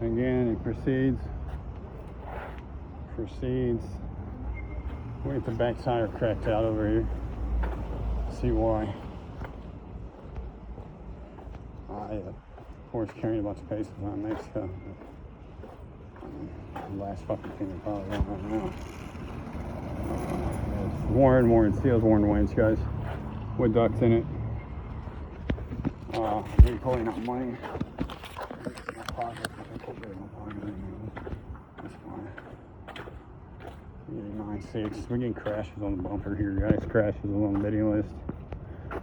Again, it proceeds. We get the back tire cracked out over here. See why. Of course, carrying a bunch of cases on Mexico. The last fucking thing they're probably on right now. Warren seals, Warren winch, guys. With ducts in it. We're pulling out money. That's fine. We're getting 9.6. We're getting crashes on the bumper here, guys. Crashes on the bidding list.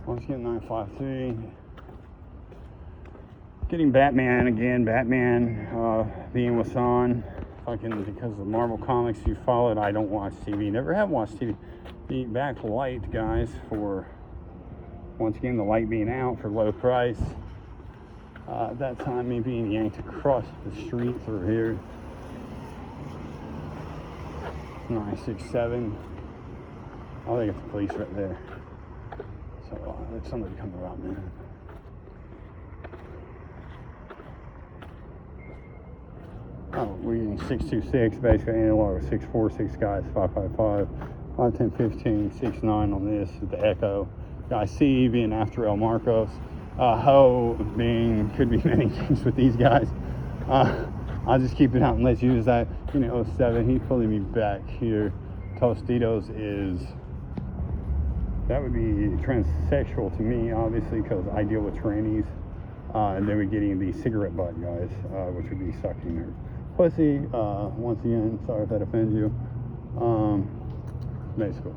Once again, 9.53. Getting Batman again. Batman being Wasan. Fucking because of Marvel Comics you followed. I don't watch TV. Never have watched TV. The backlight, guys, for once again the light being out for low price. At that time, me being yanked across the street through here. 967. Oh, they got the police right there. So there's somebody coming around there. Oh, we're getting 626, basically analog with 646 guys, 555, 510, 15, 69 on this with the Echo. Guy C being after El Marcos. Ho being, could be many things with these guys. I'll just keep it out and let's use that. 07, he's pulling me back here. Tostitos is, that would be transsexual to me, obviously, because I deal with trannies. And then we're getting the cigarette butt guys, which would be sucking her pussy. Once again, sorry if that offends you. Basically.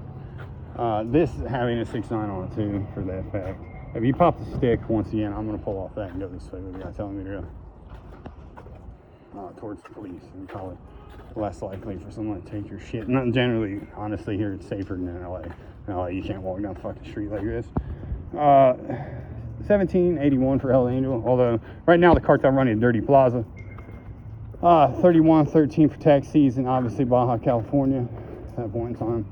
This having a 6.9 on it too, for that fact. If you pop the stick, once again, I'm going to pull off that and go this way with the guy telling me to go towards the police. And probably less likely for someone to take your shit. Not generally, honestly, here it's safer than in LA. In LA, you can't walk down the fucking street like this. 1781 for Hell Angel. Although, right now the cartel running Dirty Plaza. 3113 for tax season, obviously Baja California at that point in time.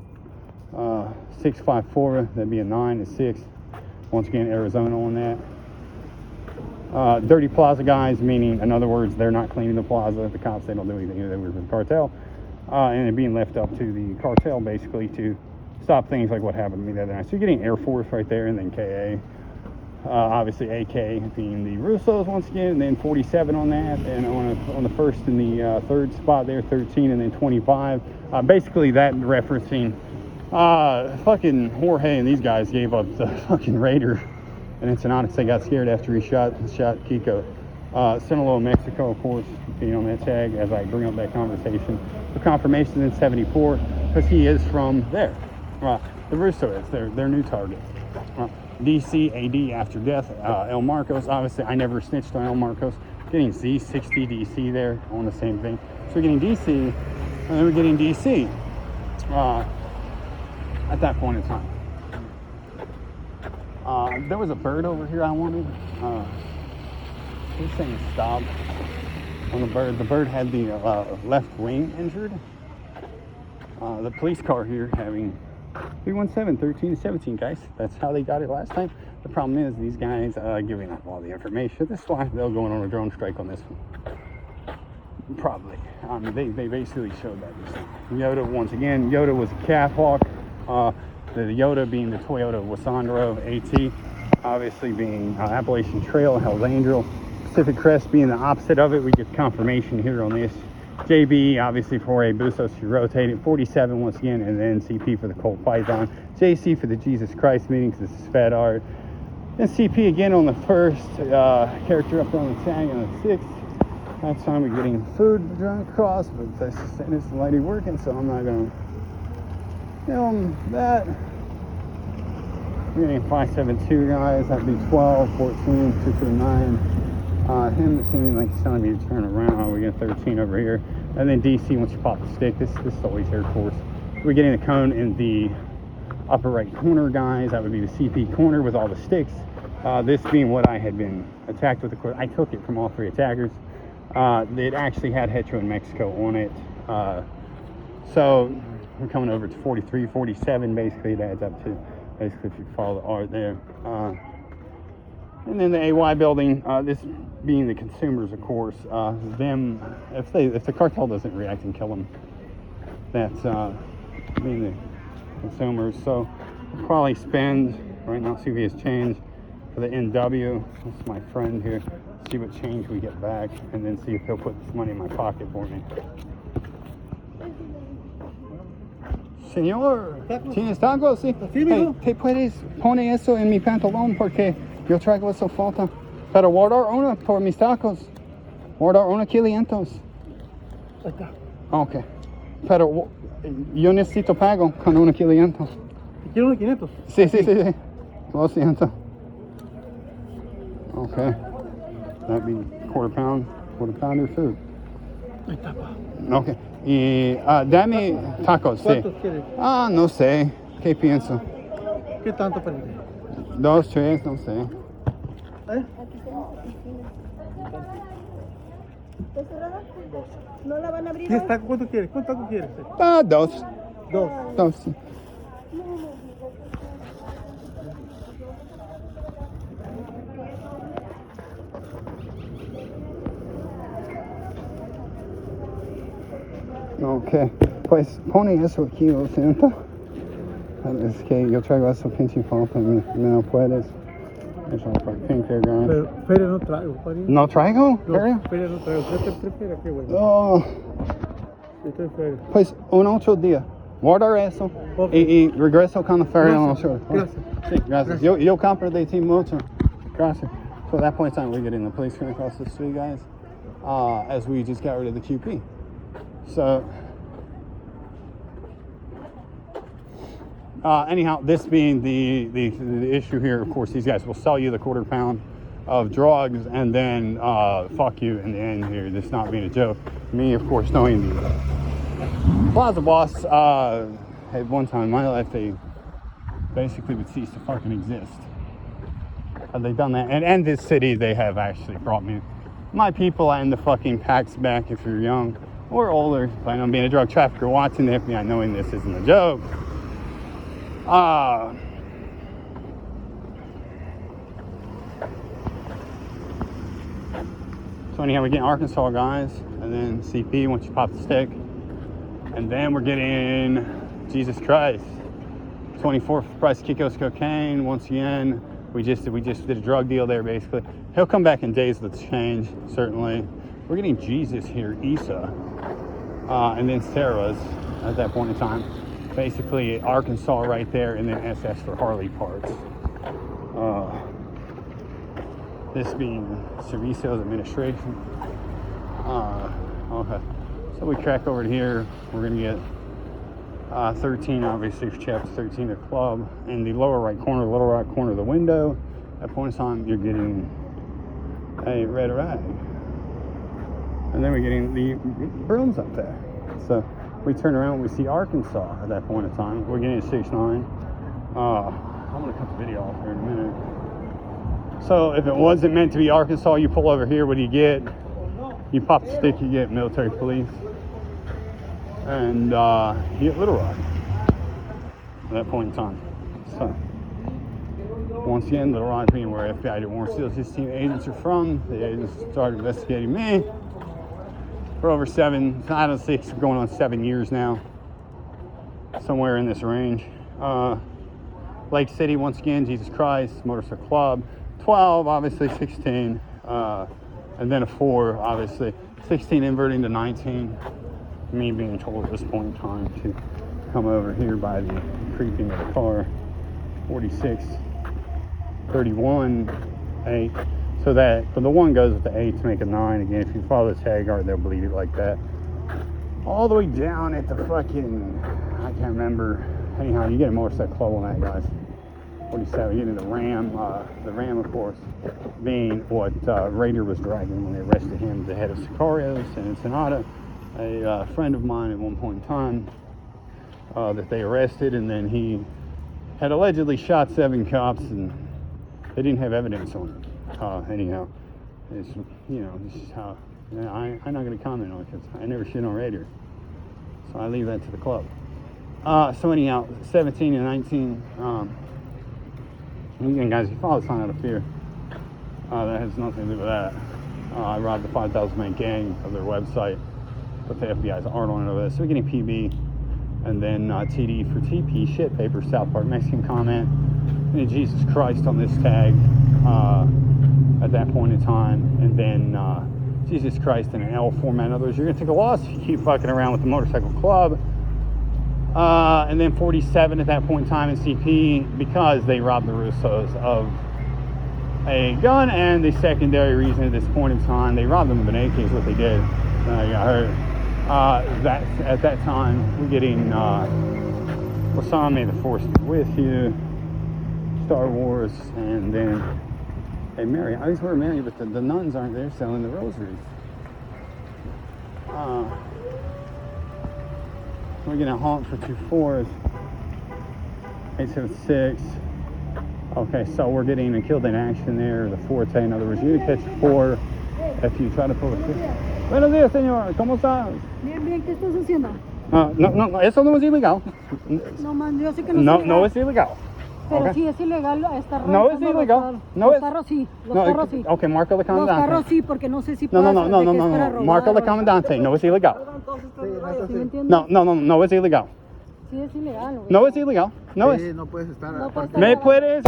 654, that'd be a 9 and 6. Once again, Arizona on that. Dirty Plaza guys, meaning, in other words, they're not cleaning the plaza. The cops, they don't do anything. They work with the cartel. And it being left up to the cartel, basically, to stop things like what happened to me the other night. So you're getting Air Force right there, and then KA. Obviously, AK being the Russos once again, and then 47 on that. And on the first and the third spot there, 13, and then 25. Basically, that referencing fucking Jorge and these guys gave up the fucking Raider. And it's an honest, they got scared after he shot Kiko. Sinaloa, Mexico, of course, being on that tag as I bring up that conversation. For confirmation in 74, because he is from there. The Russo is their new target. DC, AD after death, El Marcos. Obviously, I never snitched on El Marcos. Getting Z60 DC there on the same thing. So we're getting DC, and then we're getting DC at that point in time. There was a bird over here I wanted. He's saying stop on the bird. The bird had the left wing injured. The police car here having 317, 13, 17, guys. That's how they got it last time. The problem is these guys giving up all the information. This is why they're going on a drone strike on this one. Probably. I mean, they basically showed that just now. Yoda, once again, Yoda was a catwalk. The Yoda being the Toyota Wasandro AT. Obviously being Appalachian Trail, Hell's Angel. Pacific Crest being the opposite of it. We get confirmation here on this. JB, obviously for a Busos, she rotated. 47 once again, and then CP for the Colt Python. JC for the Jesus Christ meeting, because this is Fat Art. And CP again on the first character up there on the tag, and the 6th. That time we're getting food to drive across, but that's just saying it's the lady working, so I'm not going to film that. We're getting 572 guys, that'd be 12, 14, 239. Him seeming like he's telling me to turn around. We get 13 over here, and then DC once you pop the stick. This is always Air Force. We're getting the cone in the upper right corner, guys. That would be the CP corner with all the sticks. This being what I had been attacked with. Of course, I took it from all 3 attackers. It actually had Hetero in Mexico on it. So we're coming over to 43, 47. Basically, it adds up to basically if you follow the art there. And then the AY building, this being the consumers, of course, them, if the cartel doesn't react and kill them, that's being the consumers. So we'll probably spend, right now, see if he has change for the NW. This is my friend here. See what change we get back, and then see if he'll put this money in my pocket for me. Señor, ¿tienes tacos? Sí. Hey, ¿te puedes poner eso en mi pantalón? Porque yo traigo eso falta. Pero guardar una por mis tacos. Guardar una 500. Ok. Pero yo necesito pago con una 500. ¿Quiero una 500? Sí. Lo siento. Okay. That'd be quarter pounder food. Ahí está, pa. Okay. Y dame tacos, sí. ¿Cuántos quieres? No sé. ¿Qué pienso? ¿Qué tanto para ti? 2, 3, no sé. ¿Eh? ¿Está cerrada? ¿No la van a abrir? 10 tacos, ¿cuánto quieres? ¿Cuántos tacos quieres? 2. 2. Sí. Ok, pues pone eso aquí, lo siento. Es que yo traigo eso pinche falta, no puedes. Eso para pink hair guy. Pero feria no traigo, pari. ¿No traigo? No, ¿Feria? feria no traigo. ¿Tres feria qué, güey? Oh, Estoy feria. pues un otro día. Guardar eso Ok. y regreso con la feria. Gracias. Gracias. Sí, gracias. Yo compro de ti mucho. Gracias. So at that point in time, we get in the police ran across the street, guys, as we just got rid of the QP. So, anyhow, this being the issue here, of course, these guys will sell you the quarter pound of drugs and then fuck you in the end here. This not being a joke. Me, of course, knowing the Plaza Boss, at one time in my life, they basically would cease to fucking exist. Have they done that? And this city, they have actually brought me my people and the fucking packs back if you're young or older, planning on being a drug trafficker, watching the FBI, knowing this isn't a joke. So anyhow, we get Arkansas, guys, and then CP once you pop the stick, and then we're getting Jesus Christ, 24th price of Kiko's cocaine. Once again, we just did a drug deal there. Basically, he'll come back in days with change. Certainly, we're getting Jesus here, Isa, and then Sarah's at that point in time. Basically, Arkansas right there, and then SS for Harley parts. This being Servicios Administration. Okay, so we crack over to here. We're gonna get 13, obviously, for chapter 13 of club. In the lower right corner of the window, at point in time, you're getting a red rag. And then we're getting the brooms up there. So we turn around, we see Arkansas at that point in time. We're getting a 6'9". I'm gonna cut the video off here in a minute. So if it wasn't meant to be Arkansas, you pull over here, what do you get? You pop the stick, you get military police. And you get Little Rock at that point in time. So once again, Little Rock being where FBI didn't want to steal his team agents are from. The agents started investigating me for over going on 7 years now. Somewhere in this range. Lake City, once again, Jesus Christ, Motorcycle Club. 12, obviously 16, and then a 4, obviously 16 inverting to 19. Me being told at this point in time to come over here by the creeping of the car. 46, 31, 8. So that, but the 1 goes with the 8 to make a 9. Again, if you follow the tag art, they'll bleed it like that. All the way down at the fucking, I can't remember. Anyhow, you get a Motorcycle Club on that, guys. 47, getting the Ram, of course, being what Raider was driving when they arrested him, the head of Sicarios and Ensenada, a friend of mine at one point in time that they arrested, and then he had allegedly shot 7 cops, and they didn't have evidence on it. Anyhow, it's, this is how, I'm not going to comment on it because I never shit on Raider, so I leave that to the club. So anyhow, 17 and 19, again, guys, you follow the sign out of fear. That has nothing to do with that. I robbed the 5,000 man gang of their website, but the FBI's aren't on it over this. So we're getting PB, and then TD for TP, shit paper, South Park, Mexican comment, and Jesus Christ on this tag at that point in time, and then Jesus Christ in an L format. In other words, you're going to take a loss if you keep fucking around with the motorcycle club. And then 47 at that point in time in CP because they robbed the Russos of a gun, and the secondary reason at this point in time, they robbed them of an AK is what they did. I got hurt. At that time, we're getting Wasan, May the Force be with you, Star Wars, and then hey Mary. I always wear Mary, but the nuns aren't there selling the rosaries. We're gonna honk for 2-4s. 876. Okay, so we're getting a killed in action there, the forte. In other words, you're gonna catch a 4 if you try to pull a 6. Buenos días, señor. ¿Cómo estás? Bien, bien, ¿qué estás haciendo? No, eso no es ilegal. No, man, yo sé que no, No es ilegal. Pero Okay. sí es ilegal estar No es revisando ilegal. los No los es- carros sí, los No, carros sí. okay, marca la Los comandante. carros sí, porque no sé si No, pasa no. de que es para robar Marca la o- comandante. No es ilegal. ¿Sí me entiendes? No es ilegal. Sí es ilegal. güey. No es ilegal. No es. no puedes estar No puedes estar ¿Me grabando. puedes